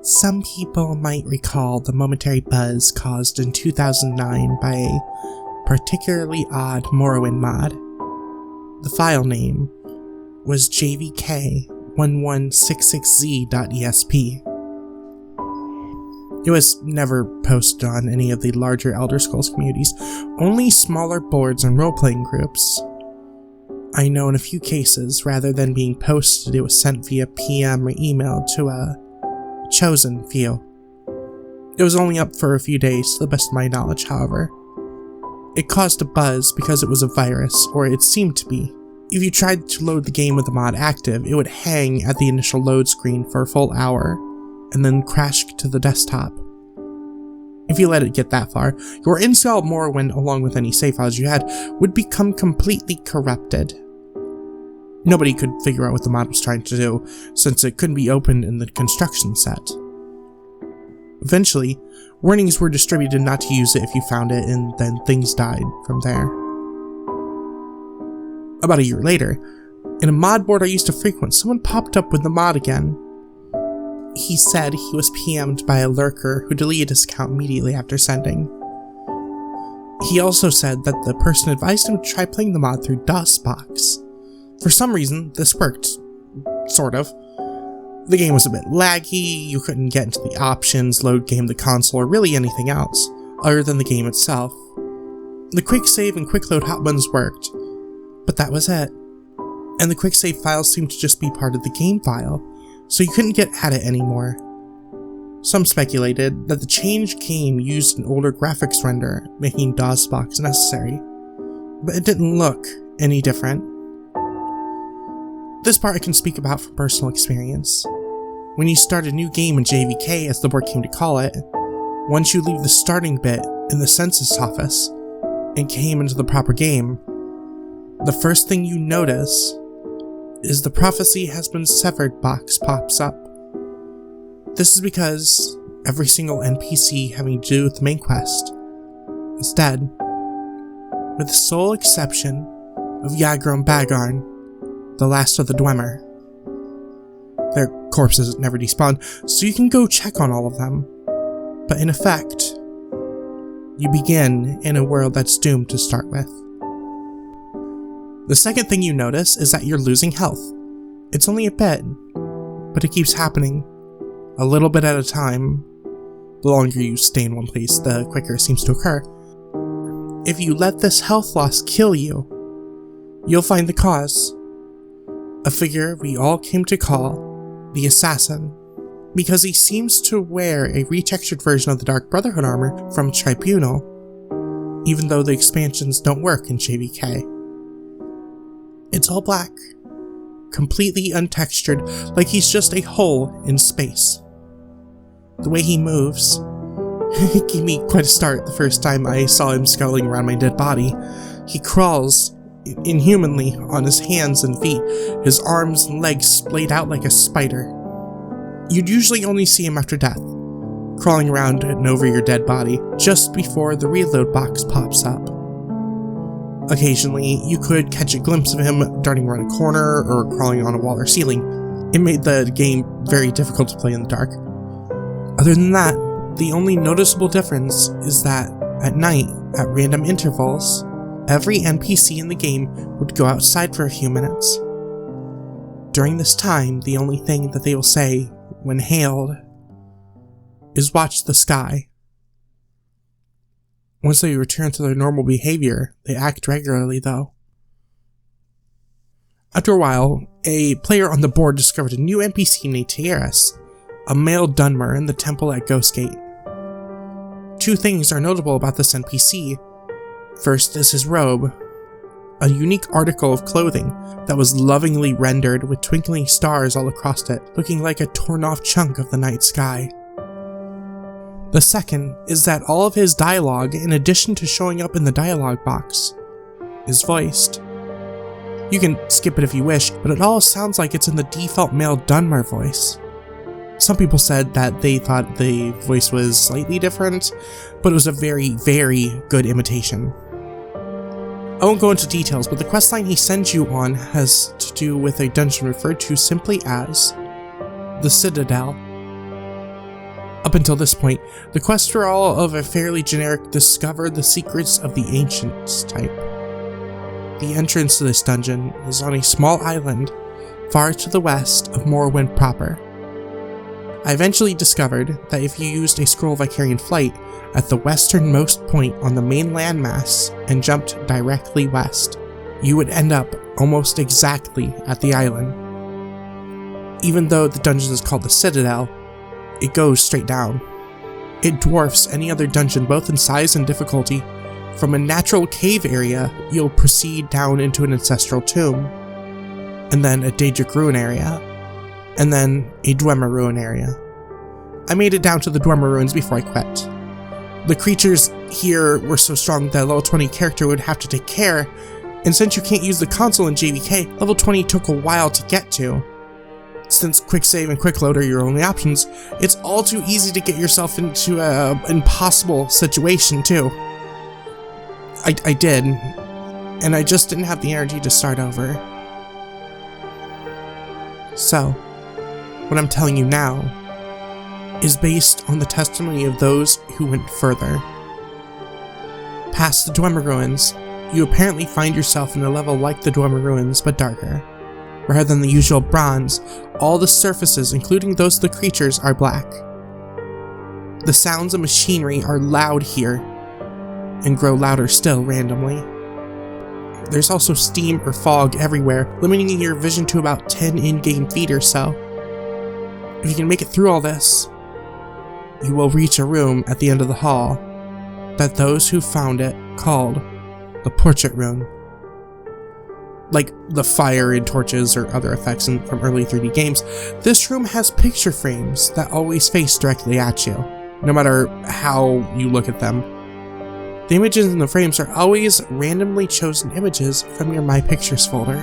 Some people might recall the momentary buzz caused in 2009 by a particularly odd Morrowind mod. The file name was JVK1166Z.esp. It was never posted on any of the larger Elder Scrolls communities, only smaller boards and role-playing groups. I know in a few cases, rather than being posted, it was sent via PM or email to a chosen few. It was only up for a few days, to the best of my knowledge, however. It caused a buzz because it was a virus, or it seemed to be. If you tried to load the game with the mod active, it would hang at the initial load screen for a full hour, and then crash to the desktop. If you let it get that far, your install Morrowind, along with any save files you had, would become completely corrupted. Nobody could figure out what the mod was trying to do, since it couldn't be opened in the construction set. Eventually, warnings were distributed not to use it if you found it, and then things died from there. About a year later, in a mod board I used to frequent, someone popped up with the mod again. He said he was PM'd by a lurker who deleted his account immediately after sending. He also said that the person advised him to try playing the mod through DOSBox. For some reason, this worked. Sort of. The game was a bit laggy, you couldn't get into the options, load game the console, or really anything else, other than the game itself. The quick save and quick load hot buttons worked, but that was it. And the quick save files seemed to just be part of the game file, so you couldn't get at it anymore. Some speculated that the change game used an older graphics render, making DOSBox necessary, but it didn't look any different. This part I can speak about from personal experience. When you start a new game in JVK, as the board came to call it, once you leave the starting bit in the census office and came into the proper game, the first thing you notice is the prophecy has been severed box pops up. This is because every single NPC having to do with the main quest is dead, with the sole exception of Yagron Bagarn, the last of the Dwemer. Their corpses never despawn, so you can go check on all of them, but in effect, you begin in a world that's doomed to start with. The second thing you notice is that you're losing health. It's only a bit, but it keeps happening, a little bit at a time. The longer you stay in one place, the quicker it seems to occur. If you let this health loss kill you, you'll find the cause. A figure we all came to call the Assassin, because he seems to wear a retextured version of the Dark Brotherhood armor from Tribunal, even though the expansions don't work in JVK. It's all black, completely untextured, like he's just a hole in space. The way he moves gave me quite a start the first time I saw him scowling around my dead body. He crawls inhumanly on his hands and feet, his arms and legs splayed out like a spider. You'd usually only see him after death, crawling around and over your dead body just before the reload box pops up. Occasionally, you could catch a glimpse of him darting around a corner or crawling on a wall or ceiling. It made the game very difficult to play in the dark. Other than that, the only noticeable difference is that at night, at random intervals, every NPC in the game would go outside for a few minutes. During this time, the only thing that they will say when hailed is "watch the sky." Once they return to their normal behavior, they act regularly though. After a while, a player on the board discovered a new NPC named TES, a male Dunmer in the temple at Ghostgate. Two things are notable about this NPC. First is his robe, a unique article of clothing that was lovingly rendered with twinkling stars all across it, looking like a torn-off chunk of the night sky. The second is that all of his dialogue, in addition to showing up in the dialogue box, is voiced. You can skip it if you wish, but it all sounds like it's in the default male Dunmer voice. Some people said that they thought the voice was slightly different, but it was a very, very good imitation. I won't go into details, but the questline he sends you on has to do with a dungeon referred to simply as the Citadel. Up until this point, the quests were all of a fairly generic discover the secrets of the ancients type. The entrance to this dungeon is on a small island far to the west of Morrowind proper. I eventually discovered that if you used a scroll of Vicarian Flight at the westernmost point on the main landmass and jumped directly west, you would end up almost exactly at the island. Even though the dungeon is called the Citadel, it goes straight down. It dwarfs any other dungeon both in size and difficulty. From a natural cave area, you'll proceed down into an ancestral tomb, and then a Daedric ruin area, and then a Dwemer ruin area. I made it down to the Dwemer ruins before I quit. The creatures here were so strong that a level 20 character would have to take care, and since you can't use the console in JVK, level 20 took a while to get to. Since quick save and quick load are your only options, it's all too easy to get yourself into an impossible situation too. I did, and I just didn't have the energy to start over. So, what I'm telling you now is based on the testimony of those who went further. Past the Dwemer ruins, you apparently find yourself in a level like the Dwemer ruins, but darker. Rather than the usual bronze, all the surfaces, including those of the creatures, are black. The sounds of machinery are loud here, and grow louder still randomly. There's also steam or fog everywhere, limiting your vision to about 10 in-game feet or so. If you can make it through all this, you will reach a room at the end of the hall that those who found it called the Portrait Room. Like the fire and torches or other effects from early 3D games, this room has picture frames that always face directly at you, no matter how you look at them. The images in the frames are always randomly chosen images from your My Pictures folder.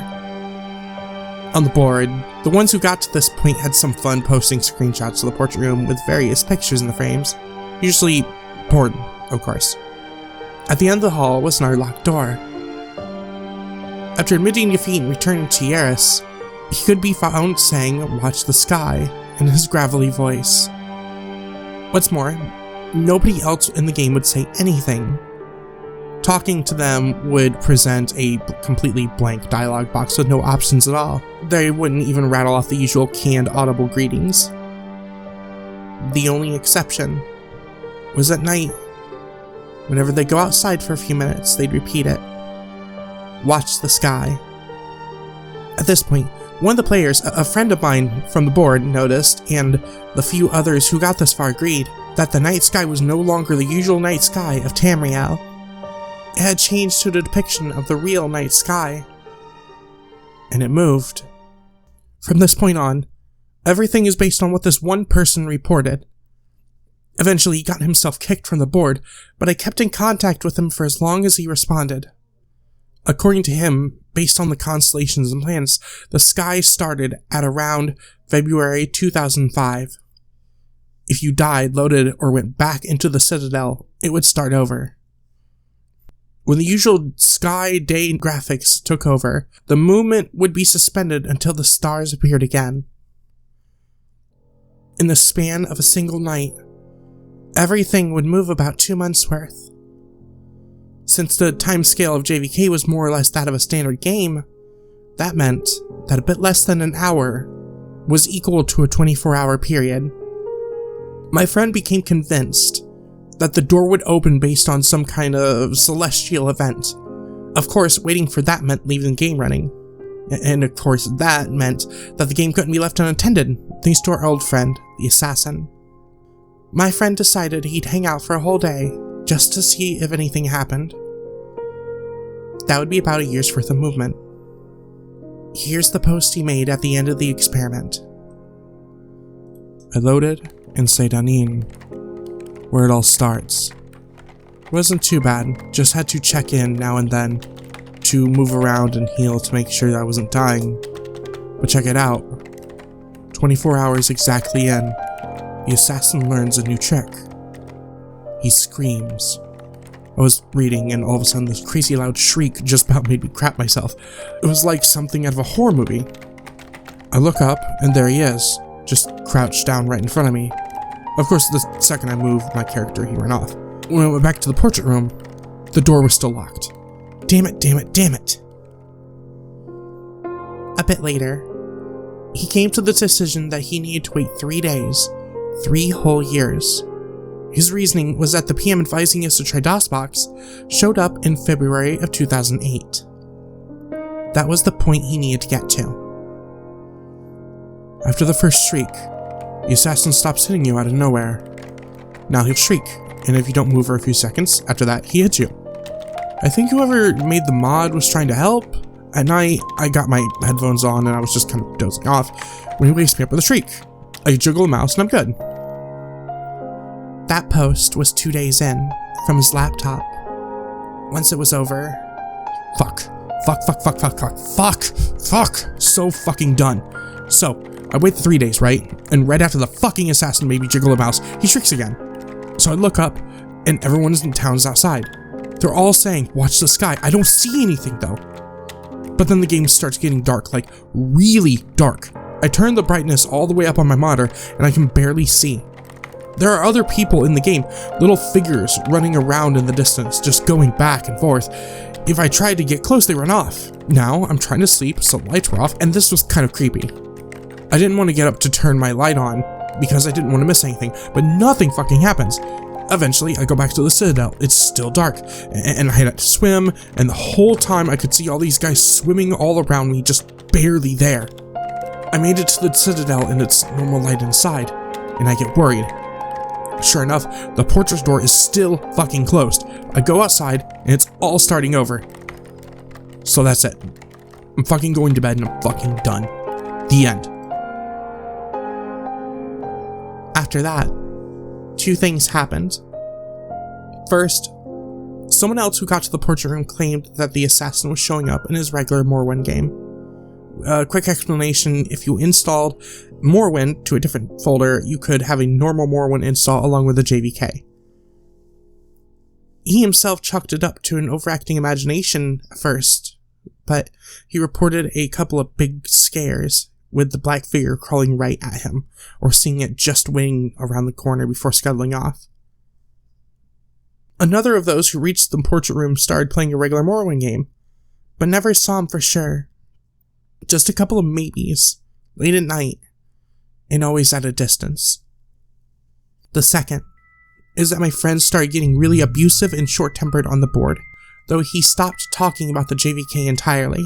On the board, the ones who got to this point had some fun posting screenshots of the portrait room with various pictures in the frames, usually porn, of course. At the end of the hall was an unlocked door. After admitting defeat and returning to Yaris, he could be found saying "Watch the sky" in his gravelly voice. What's more, nobody else in the game would say anything. Talking to them would present a completely blank dialogue box with no options at all. They wouldn't even rattle off the usual canned audible greetings. The only exception was at night. Whenever they go outside for a few minutes, they'd repeat it. Watch the sky. At this point, one of the players, a friend of mine from the board, noticed, and the few others who got this far agreed, that the night sky was no longer the usual night sky of Tamriel. It had changed to the depiction of the real night sky. And it moved. From this point on, everything is based on what this one person reported. Eventually, he got himself kicked from the board, but I kept in contact with him for as long as he responded. According to him, based on the constellations and planets, the sky started at around February 2005. If you died, loaded, or went back into the Citadel, it would start over. When the usual sky day graphics took over, the movement would be suspended until the stars appeared again. In the span of a single night, everything would move about 2 months worth. Since the timescale of JVK was more or less that of a standard game, that meant that a bit less than an hour was equal to a 24-hour period. My friend became convinced that the door would open based on some kind of celestial event. Of course, waiting for that meant leaving the game running. And of course, that meant that the game couldn't be left unattended, thanks to our old friend, the assassin. My friend decided he'd hang out for a whole day, just to see if anything happened. That would be about a year's worth of movement. Here's the post he made at the end of the experiment. I loaded in Citadel, where it all starts. It wasn't too bad, just had to check in now and then to move around and heal to make sure that I wasn't dying. But check it out. 24 hours exactly in, the assassin learns a new trick. He screams. I was reading and all of a sudden this crazy loud shriek just about made me crap myself. It was like something out of a horror movie. I look up and there he is, just crouched down right in front of me. Of course, the second I moved my character, he ran off. When I went back to the portrait room, the door was still locked. Damn it, damn it, damn it. A bit later, he came to the decision that he needed to wait 3 days, 3 whole years. His reasoning was that the PM advising us to try DOSBox showed up in February of 2008. That was the point he needed to get to. After the first shriek, the assassin stops hitting you out of nowhere. Now he'll shriek, and if you don't move for a few seconds, after that he hits you. I think whoever made the mod was trying to help. At night, I got my headphones on and I was just kind of dozing off when he wakes me up with a shriek. I jiggle the mouse and I'm good. That post was 2 days in, from his laptop. Once it was over, fuck, so fucking done. So, I wait the 3 days, right? And right after the fucking assassin made me jiggle the mouse, he shrieks again. So I look up, and everyone in town is outside. They're all saying, watch the sky. I don't see anything though. But then the game starts getting dark, like really dark. I turn the brightness all the way up on my monitor, and I can barely see. There are other people in the game, little figures running around in the distance, just going back and forth. If I tried to get close, they run off. Now, I'm trying to sleep, so the lights were off, and this was kind of creepy. I didn't want to get up to turn my light on, because I didn't want to miss anything, but nothing fucking happens. Eventually, I go back to the Citadel. It's still dark, and I had to swim, and the whole time I could see all these guys swimming all around me, just barely there. I made it to the Citadel and its normal light inside, and I get worried. Sure enough, the portrait door is still fucking closed. I go outside, and it's all starting over. So that's it. I'm fucking going to bed and I'm fucking done. The end. After that, 2 things happened. First, someone else who got to the portrait room claimed that the assassin was showing up in his regular Morrowind game. Quick explanation, if you installed Morrowind to a different folder, you could have a normal Morrowind install along with the JVK. He himself chalked it up to an overacting imagination at first, but he reported a couple of big scares with the black figure crawling right at him, or seeing it just waiting around the corner before scuttling off. Another of those who reached the portrait room started playing a regular Morrowind game, but never saw him for sure. Just a couple of maybes, late at night, and always at a distance. The second is that my friend started getting really abusive and short-tempered on the board, though he stopped talking about the JVK entirely.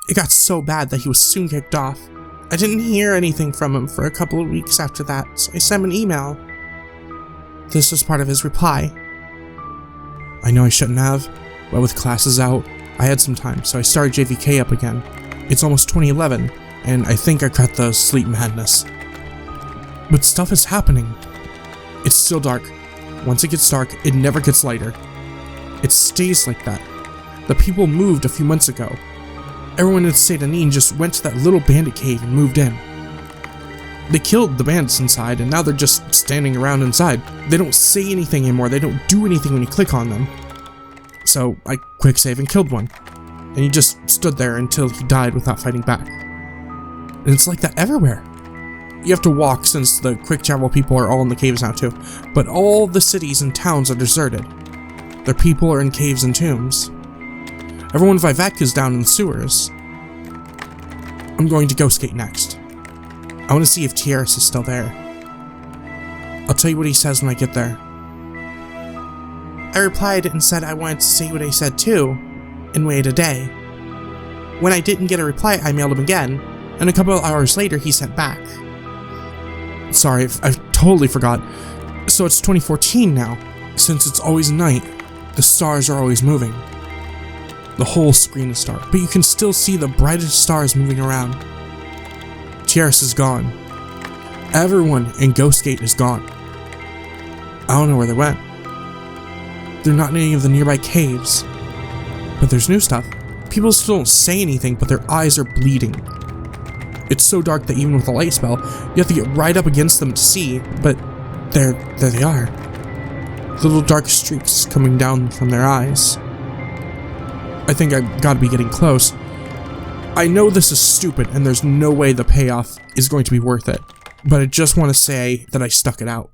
It got so bad that he was soon kicked off. I didn't hear anything from him for a couple of weeks after that, so I sent him an email. This was part of his reply. I know I shouldn't have, but with classes out, I had some time, so I started JVK up again. It's almost 2011, and I think I got the sleep madness. But stuff is happening. It's still dark. Once it gets dark, it never gets lighter. It stays like that. The people moved a few months ago. Everyone in Citadel just went to that little bandit cave and moved in. They killed the bandits inside, and now they're just standing around inside. They don't say anything anymore, they don't do anything when you click on them. So I quick save and killed one, and he just stood there until he died without fighting back. And it's like that everywhere. You have to walk since the quick travel people are all in the caves now too, but all the cities and towns are deserted. Their people are in caves and tombs. Everyone in JVK is down in the sewers. I'm going to go skate next. I want to see if TES is still there. I'll tell you what he says when I get there. I replied and said I wanted to see what he said too, and waited a day. When I didn't get a reply, I mailed him again, and a couple of hours later he sent back. Sorry, I totally forgot. So it's 2014 now. Since it's always night, the stars are always moving. The whole screen is dark, but you can still see the brightest stars moving around. TES is gone. Everyone in Ghostgate is gone. I don't know where they went. They're not in any of the nearby caves. But there's new stuff. People still don't say anything, but their eyes are bleeding. It's so dark that even with a light spell, you have to get right up against them to see, but there they are. Little dark streaks coming down from their eyes. I think I've got to be getting close. I know this is stupid and there's no way the payoff is going to be worth it, but I just want to say that I stuck it out.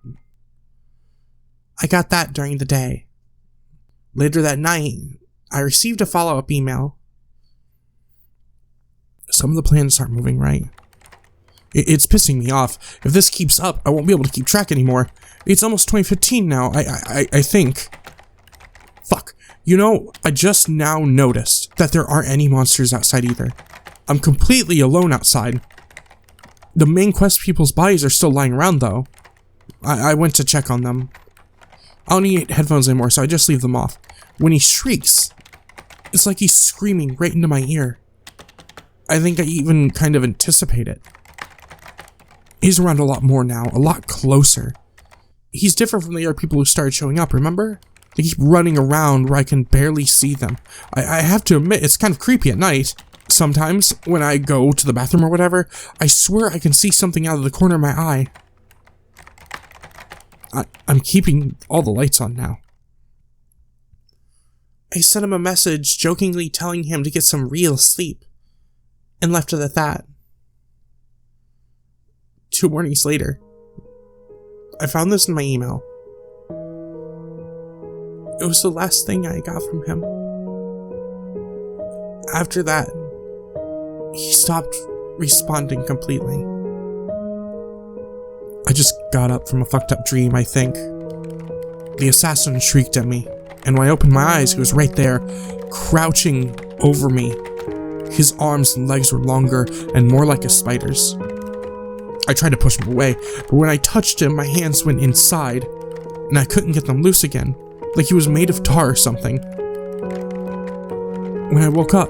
I got that during the day. Later that night, I received a follow-up email. Some of the plans aren't moving right. It's pissing me off. If this keeps up, I won't be able to keep track anymore. It's almost 2015 now, I think. Fuck. You know, I just now noticed that there aren't any monsters outside either. I'm completely alone outside. The main quest people's bodies are still lying around, though. I went to check on them. I don't need headphones anymore, so I just leave them off. When he shrieks, it's like he's screaming right into my ear. I think I even kind of anticipate it. He's around a lot more now, a lot closer. He's different from the other people who started showing up, remember? They keep running around where I can barely see them. I have to admit, it's kind of creepy at night. Sometimes, when I go to the bathroom or whatever, I swear I can see something out of the corner of my eye. I'm keeping all the lights on now. I sent him a message jokingly telling him to get some real sleep, and left it at that. 2 mornings later, I found this in my email. It was the last thing I got from him. After that, he stopped responding completely. I just got up from a fucked up dream, I think. The assassin shrieked at me, and when I opened my eyes, he was right there, crouching over me. His arms and legs were longer and more like a spider's. I tried to push him away, but when I touched him, my hands went inside, and I couldn't get them loose again, like he was made of tar or something. When I woke up,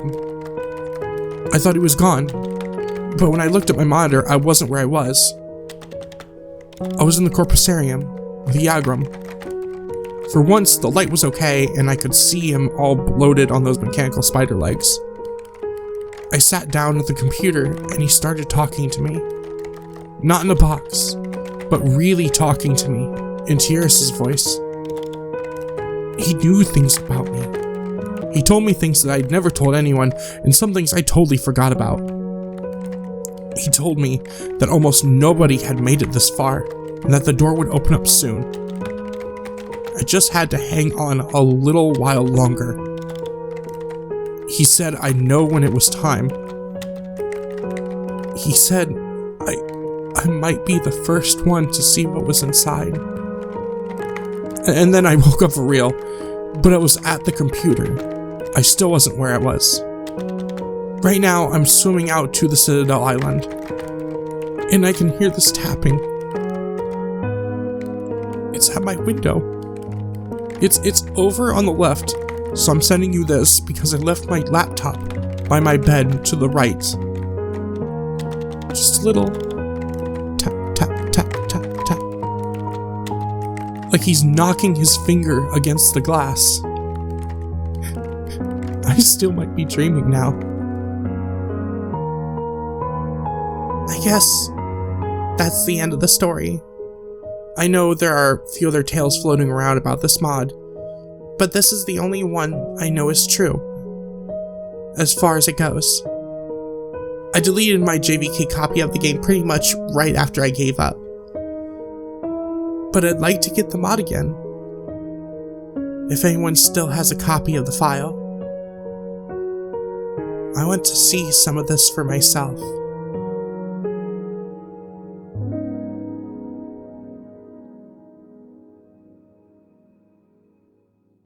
I thought he was gone, but when I looked at my monitor, I wasn't where I was. I was in the corpusarium, the Yagram. For once, the light was okay, and I could see him all bloated on those mechanical spider legs. I sat down at the computer, and he started talking to me. Not in a box, but really talking to me, in Tyrus's voice. He knew things about me. He told me things that I'd never told anyone, and some things I totally forgot about. He told me that almost nobody had made it this far, and that the door would open up soon. I just had to hang on a little while longer. He said I'd know when it was time. He said I might be the first one to see what was inside. And then I woke up for real, but I was at the computer. I still wasn't where I was. Right now, I'm swimming out to the Citadel island, and I can hear this tapping. It's at my window. It's over on the left, so I'm sending you this because I left my laptop by my bed to the right. Just a little tap, tap, tap, tap, tap. Like he's knocking his finger against the glass. I still might be dreaming now. I guess that's the end of the story. I know there are a few other tales floating around about this mod, but this is the only one I know is true, as far as it goes. I deleted my JVK copy of the game pretty much right after I gave up, but I'd like to get the mod again. If anyone still has a copy of the file, I want to see some of this for myself.